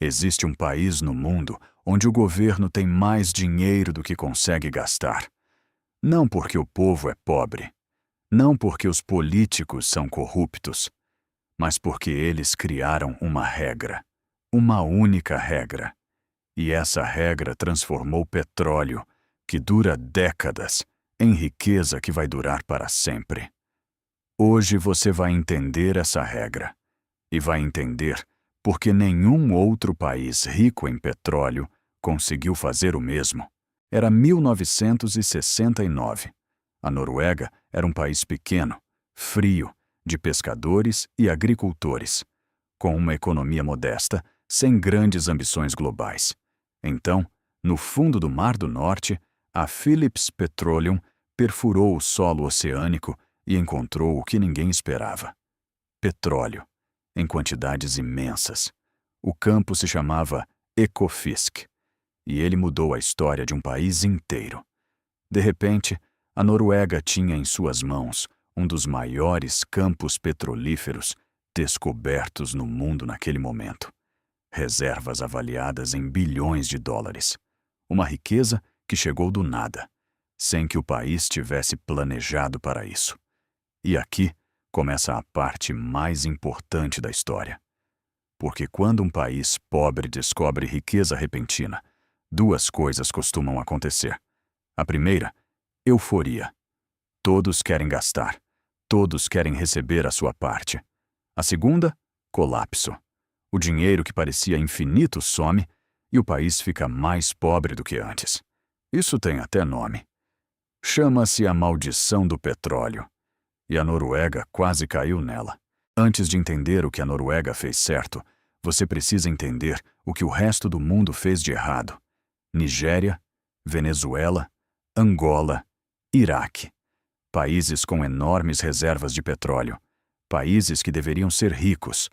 Existe um país no mundo onde o governo tem mais dinheiro do que consegue gastar. Não porque o povo é pobre, não porque os políticos são corruptos, mas porque eles criaram uma regra, uma única regra. E essa regra transformou petróleo, que dura décadas, em riqueza que vai durar para sempre. Hoje você vai entender essa regra, e vai entender porque nenhum outro país rico em petróleo conseguiu fazer o mesmo. Era 1969. A Noruega era um país pequeno, frio, de pescadores e agricultores, com uma economia modesta, sem grandes ambições globais. Então, no fundo do Mar do Norte, a Phillips Petroleum perfurou o solo oceânico e encontrou o que ninguém esperava: petróleo, em quantidades imensas. O campo se chamava Ekofisk, e ele mudou a história de um país inteiro. De repente, a Noruega tinha em suas mãos um dos maiores campos petrolíferos descobertos no mundo naquele momento. Reservas avaliadas em bilhões de dólares. Uma riqueza que chegou do nada, sem que o país tivesse planejado para isso. E aqui começa a parte mais importante da história. Porque quando um país pobre descobre riqueza repentina, duas coisas costumam acontecer. A primeira, euforia. Todos querem gastar. Todos querem receber a sua parte. A segunda, colapso. O dinheiro que parecia infinito some e o país fica mais pobre do que antes. Isso tem até nome. Chama-se a maldição do petróleo. E a Noruega quase caiu nela. Antes de entender o que a Noruega fez certo, você precisa entender o que o resto do mundo fez de errado. Nigéria, Venezuela, Angola, Iraque. Países com enormes reservas de petróleo. Países que deveriam ser ricos.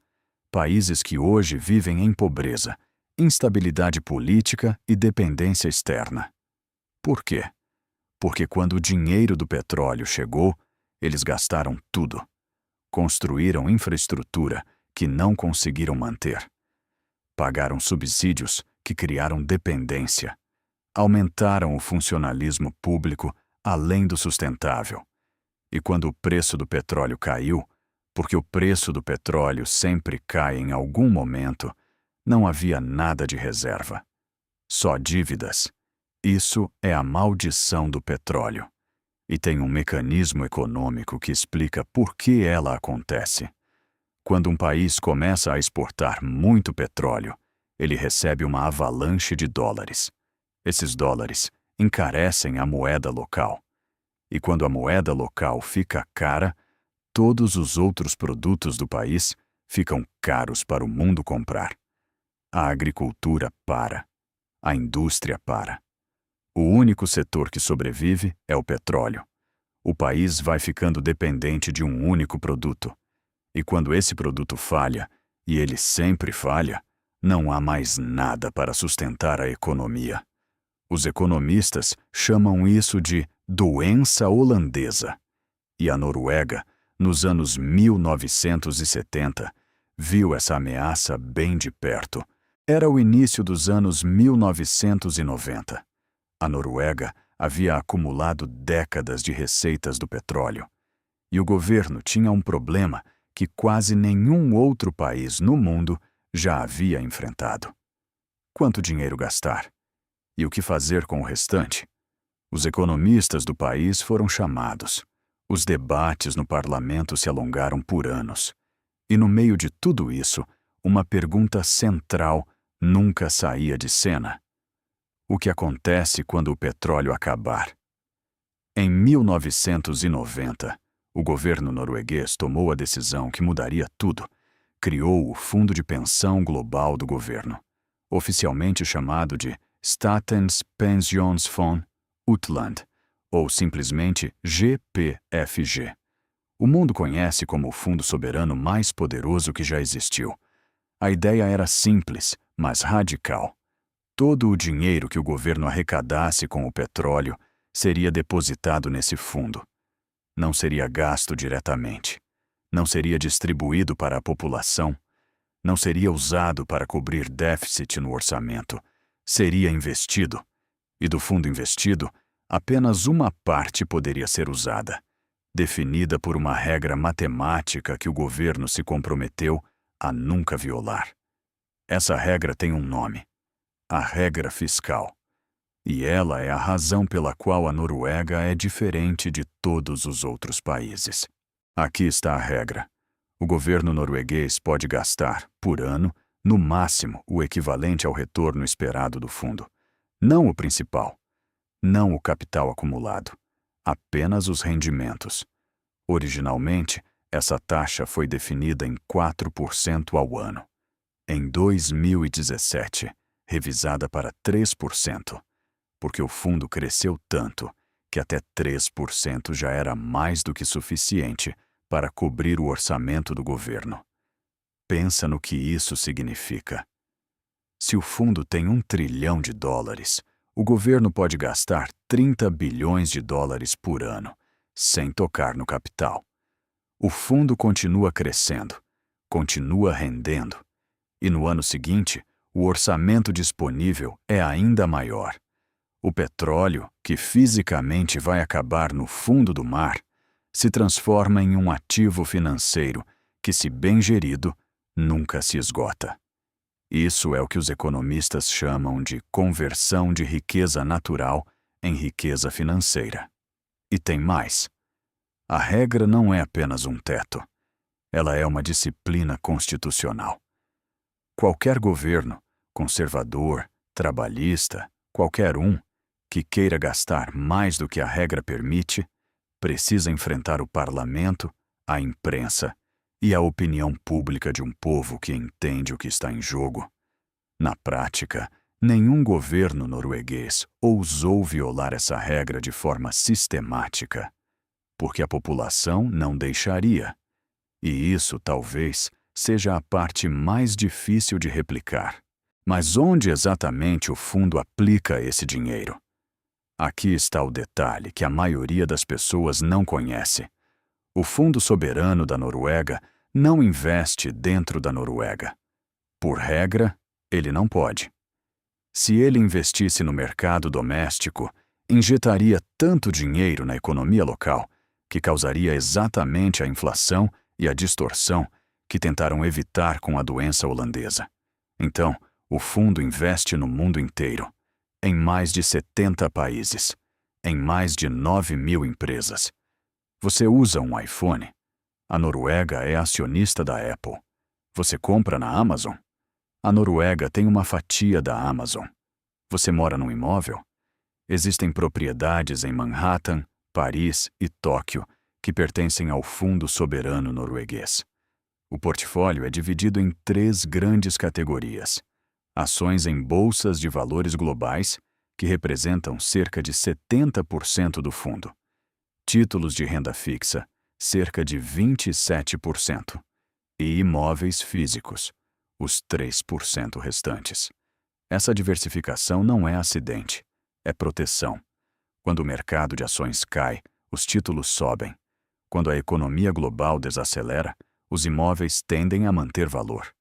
Países que hoje vivem em pobreza, instabilidade política e dependência externa. Por quê? Porque quando o dinheiro do petróleo chegou, eles gastaram tudo. Construíram infraestrutura que não conseguiram manter. Pagaram subsídios que criaram dependência. Aumentaram o funcionalismo público além do sustentável. E quando o preço do petróleo caiu, porque o preço do petróleo sempre cai em algum momento, não havia nada de reserva. Só dívidas. Isso é a maldição do petróleo. E tem um mecanismo econômico que explica por que ela acontece. Quando um país começa a exportar muito petróleo, ele recebe uma avalanche de dólares. Esses dólares encarecem a moeda local. E quando a moeda local fica cara, todos os outros produtos do país ficam caros para o mundo comprar. A agricultura para. A indústria para. O único setor que sobrevive é o petróleo. O país vai ficando dependente de um único produto. E quando esse produto falha, e ele sempre falha, não há mais nada para sustentar a economia. Os economistas chamam isso de doença holandesa. E a Noruega, nos anos 1970, viu essa ameaça bem de perto. Era o início dos anos 1990. A Noruega havia acumulado décadas de receitas do petróleo. E o governo tinha um problema que quase nenhum outro país no mundo já havia enfrentado. Quanto dinheiro gastar? E o que fazer com o restante? Os economistas do país foram chamados. Os debates no parlamento se alongaram por anos. E no meio de tudo isso, uma pergunta central nunca saía de cena. O que acontece quando o petróleo acabar? Em 1990, o governo norueguês tomou a decisão que mudaria tudo. Criou o Fundo de Pensão Global do governo, oficialmente chamado de Statens Pensjonsfond Utland, ou simplesmente GPFG. O mundo conhece como o fundo soberano mais poderoso que já existiu. A ideia era simples, mas radical. Todo o dinheiro que o governo arrecadasse com o petróleo seria depositado nesse fundo. Não seria gasto diretamente. Não seria distribuído para a população. Não seria usado para cobrir déficit no orçamento. Seria investido. E do fundo investido, apenas uma parte poderia ser usada, definida por uma regra matemática que o governo se comprometeu a nunca violar. Essa regra tem um nome: a regra fiscal. E ela é a razão pela qual a Noruega é diferente de todos os outros países. Aqui está a regra. O governo norueguês pode gastar, por ano, no máximo o equivalente ao retorno esperado do fundo. Não o principal. Não o capital acumulado. Apenas os rendimentos. Originalmente, essa taxa foi definida em 4% ao ano. Em 2017, revisada para 3%, porque o fundo cresceu tanto que até 3% já era mais do que suficiente para cobrir o orçamento do governo. Pensa no que isso significa. Se o fundo tem US$ 1 trilhão, o governo pode gastar 30 bilhões de dólares por ano, sem tocar no capital. O fundo continua crescendo, continua rendendo, e no ano seguinte, o orçamento disponível é ainda maior. O petróleo, que fisicamente vai acabar no fundo do mar, se transforma em um ativo financeiro que, se bem gerido, nunca se esgota. Isso é o que os economistas chamam de conversão de riqueza natural em riqueza financeira. E tem mais. A regra não é apenas um teto. Ela é uma disciplina constitucional. Qualquer governo, conservador, trabalhista, qualquer um, que queira gastar mais do que a regra permite, precisa enfrentar o parlamento, a imprensa e a opinião pública de um povo que entende o que está em jogo. Na prática, nenhum governo norueguês ousou violar essa regra de forma sistemática, porque a população não deixaria. E isso, talvez, seja a parte mais difícil de replicar. Mas onde exatamente o fundo aplica esse dinheiro? Aqui está o detalhe que a maioria das pessoas não conhece. O Fundo Soberano da Noruega não investe dentro da Noruega. Por regra, ele não pode. Se ele investisse no mercado doméstico, injetaria tanto dinheiro na economia local que causaria exatamente a inflação e a distorção que tentaram evitar com a doença holandesa. Então, o fundo investe no mundo inteiro, em mais de 70 países, em mais de 9.000 empresas. Você usa um iPhone? A Noruega é acionista da Apple. Você compra na Amazon? A Noruega tem uma fatia da Amazon. Você mora num imóvel? Existem propriedades em Manhattan, Paris e Tóquio que pertencem ao Fundo Soberano Norueguês. O portfólio é dividido em 3 grandes categorias: ações em bolsas de valores globais, que representam cerca de 70% do fundo; títulos de renda fixa, cerca de 27%; e imóveis físicos, os 3% restantes. Essa diversificação não é acidente, é proteção. Quando o mercado de ações cai, os títulos sobem. Quando a economia global desacelera, os imóveis tendem a manter valor.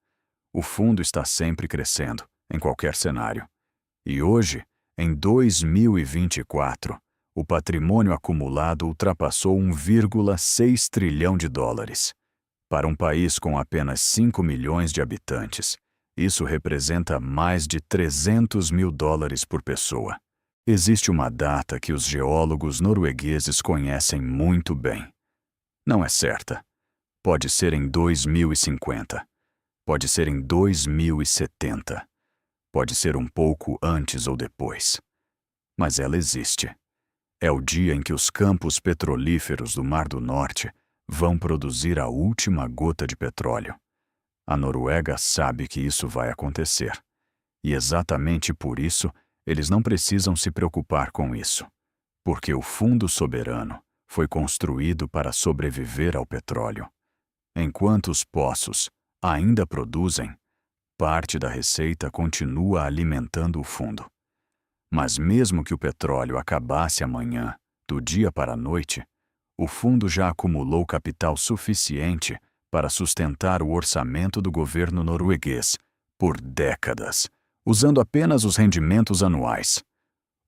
O fundo está sempre crescendo, em qualquer cenário. E hoje, em 2024, o patrimônio acumulado ultrapassou US$ 1,6 trilhão. Para um país com apenas 5 milhões de habitantes, isso representa mais de US$ 300 mil por pessoa. Existe uma data que os geólogos noruegueses conhecem muito bem. Não é certa. Pode ser em 2050. Pode ser em 2070. Pode ser um pouco antes ou depois. Mas ela existe. É o dia em que os campos petrolíferos do Mar do Norte vão produzir a última gota de petróleo. A Noruega sabe que isso vai acontecer. E exatamente por isso, eles não precisam se preocupar com isso. Porque o Fundo Soberano foi construído para sobreviver ao petróleo. Enquanto os poços ainda produzem, parte da receita continua alimentando o fundo. Mas mesmo que o petróleo acabasse amanhã, do dia para a noite, o fundo já acumulou capital suficiente para sustentar o orçamento do governo norueguês por décadas, usando apenas os rendimentos anuais.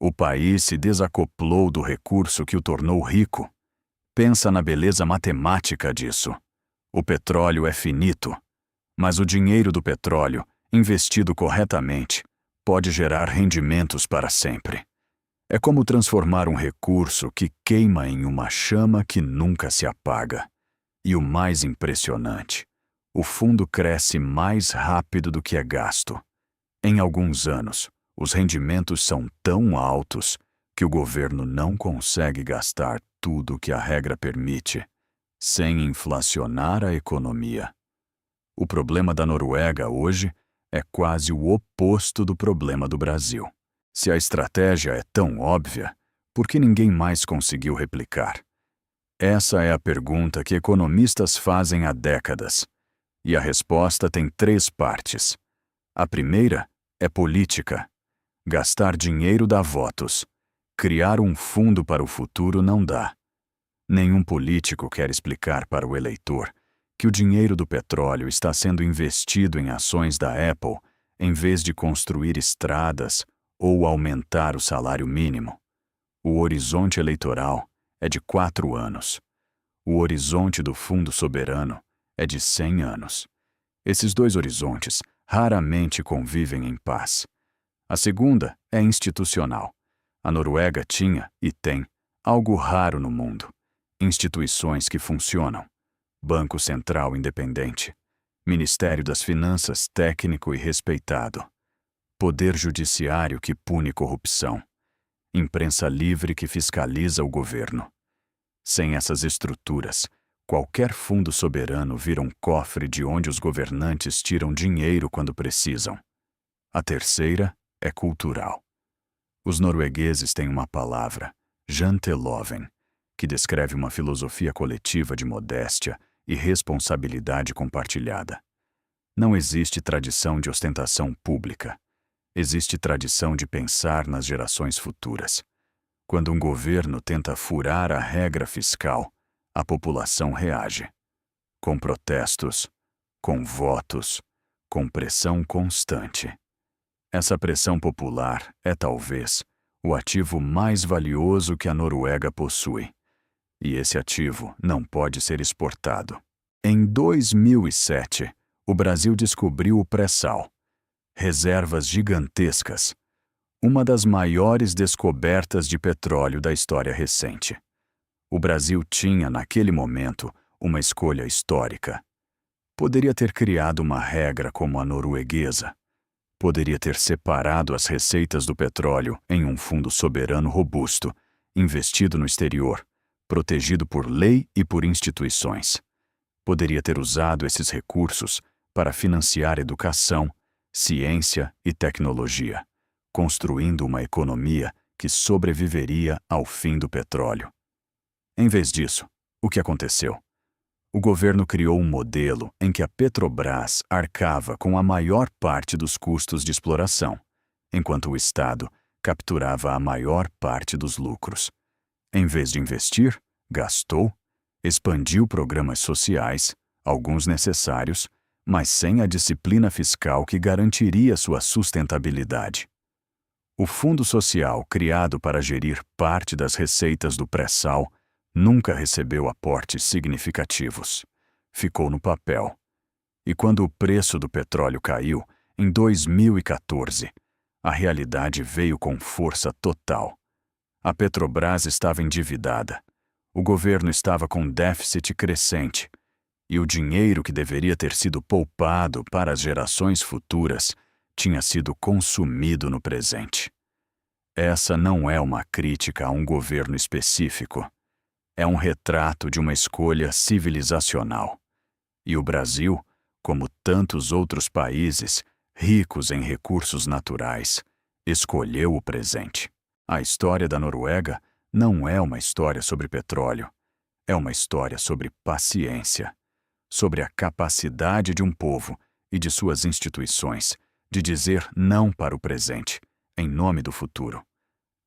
O país se desacoplou do recurso que o tornou rico. Pensa na beleza matemática disso. O petróleo é finito, mas o dinheiro do petróleo, investido corretamente, pode gerar rendimentos para sempre. É como transformar um recurso que queima em uma chama que nunca se apaga. E o mais impressionante, o fundo cresce mais rápido do que é gasto. Em alguns anos, os rendimentos são tão altos que o governo não consegue gastar tudo o que a regra permite, sem inflacionar a economia. O problema da Noruega hoje é quase o oposto do problema do Brasil. Se a estratégia é tão óbvia, por que ninguém mais conseguiu replicar? Essa é a pergunta que economistas fazem há décadas. E a resposta tem 3 partes. A primeira é política. Gastar dinheiro dá votos. Criar um fundo para o futuro não dá. Nenhum político quer explicar para o eleitor que o dinheiro do petróleo está sendo investido em ações da Apple em vez de construir estradas ou aumentar o salário mínimo. O horizonte eleitoral é de 4 anos. O horizonte do Fundo Soberano é de 100 anos. Esses 2 horizontes raramente convivem em paz. A segunda é institucional. A Noruega tinha, e tem, algo raro no mundo. Instituições que funcionam. Banco Central independente. Ministério das Finanças técnico e respeitado. Poder Judiciário que pune corrupção. Imprensa livre que fiscaliza o governo. Sem essas estruturas, qualquer fundo soberano vira um cofre de onde os governantes tiram dinheiro quando precisam. A terceira é cultural. Os noruegueses têm uma palavra, janteloven, que descreve uma filosofia coletiva de modéstia e responsabilidade compartilhada. Não existe tradição de ostentação pública. Existe tradição de pensar nas gerações futuras. Quando um governo tenta furar a regra fiscal, a população reage. Com protestos, com votos, com pressão constante. Essa pressão popular é, talvez, o ativo mais valioso que a Noruega possui. E esse ativo não pode ser exportado. Em 2007, o Brasil descobriu o pré-sal. Reservas gigantescas. Uma das maiores descobertas de petróleo da história recente. O Brasil tinha, naquele momento, uma escolha histórica. Poderia ter criado uma regra como a norueguesa. Poderia ter separado as receitas do petróleo em um fundo soberano robusto, investido no exterior, protegido por lei e por instituições. Poderia ter usado esses recursos para financiar educação, ciência e tecnologia, construindo uma economia que sobreviveria ao fim do petróleo. Em vez disso, o que aconteceu? O governo criou um modelo em que a Petrobras arcava com a maior parte dos custos de exploração, enquanto o Estado capturava a maior parte dos lucros. Em vez de investir, gastou, expandiu programas sociais, alguns necessários, mas sem a disciplina fiscal que garantiria sua sustentabilidade. O Fundo Social, criado para gerir parte das receitas do pré-sal, nunca recebeu aportes significativos. Ficou no papel. E quando o preço do petróleo caiu, em 2014, a realidade veio com força total. A Petrobras estava endividada. O governo estava com déficit crescente. E o dinheiro que deveria ter sido poupado para as gerações futuras tinha sido consumido no presente. Essa não é uma crítica a um governo específico. É um retrato de uma escolha civilizacional. E o Brasil, como tantos outros países ricos em recursos naturais, escolheu o presente. A história da Noruega não é uma história sobre petróleo. É uma história sobre paciência, sobre a capacidade de um povo e de suas instituições de dizer não para o presente, em nome do futuro.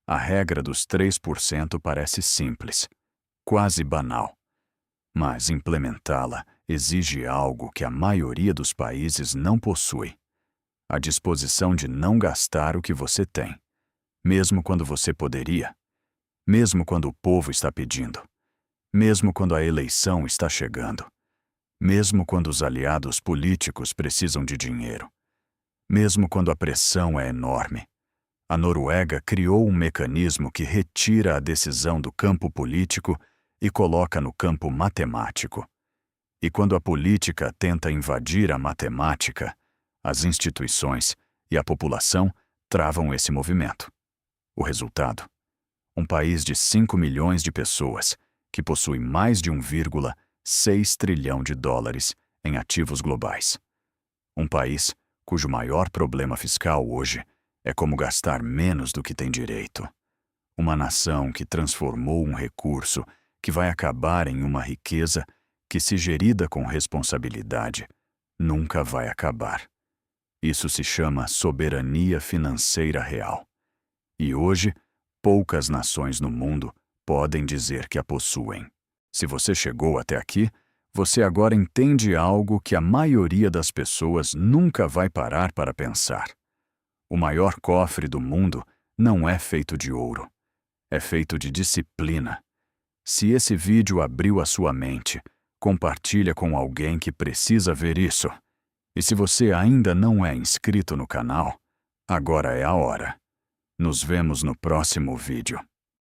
A regra dos 3% parece simples, quase banal, mas implementá-la exige algo que a maioria dos países não possui: a disposição de não gastar o que você tem, mesmo quando você poderia, mesmo quando o povo está pedindo, mesmo quando a eleição está chegando, mesmo quando os aliados políticos precisam de dinheiro, mesmo quando a pressão é enorme. A Noruega criou um mecanismo que retira a decisão do campo político e coloca no campo matemático. E quando a política tenta invadir a matemática, as instituições e a população travam esse movimento. O resultado: um país de 5 milhões de pessoas, que possui mais de 1,6 trilhão de dólares em ativos globais. Um país cujo maior problema fiscal hoje é como gastar menos do que tem direito. Uma nação que transformou um recurso que vai acabar em uma riqueza que, se gerida com responsabilidade, nunca vai acabar. Isso se chama soberania financeira real. E hoje, poucas nações no mundo podem dizer que a possuem. Se você chegou até aqui, você agora entende algo que a maioria das pessoas nunca vai parar para pensar. O maior cofre do mundo não é feito de ouro. É feito de disciplina. Se esse vídeo abriu a sua mente, compartilha com alguém que precisa ver isso. E se você ainda não é inscrito no canal, agora é a hora. Nos vemos no próximo vídeo.